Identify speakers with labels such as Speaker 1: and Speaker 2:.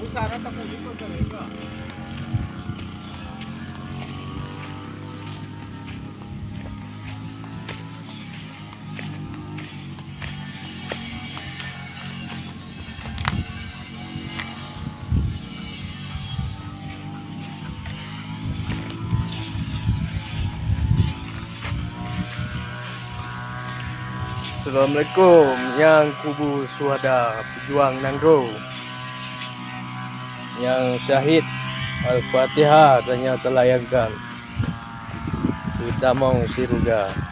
Speaker 1: Sana takunin ko talaga.
Speaker 2: Assalamualaikum yang kubu suhada pejuang Nangro, yang syahid Al-Fatihah dan yang telah yagan di Damang Siruga.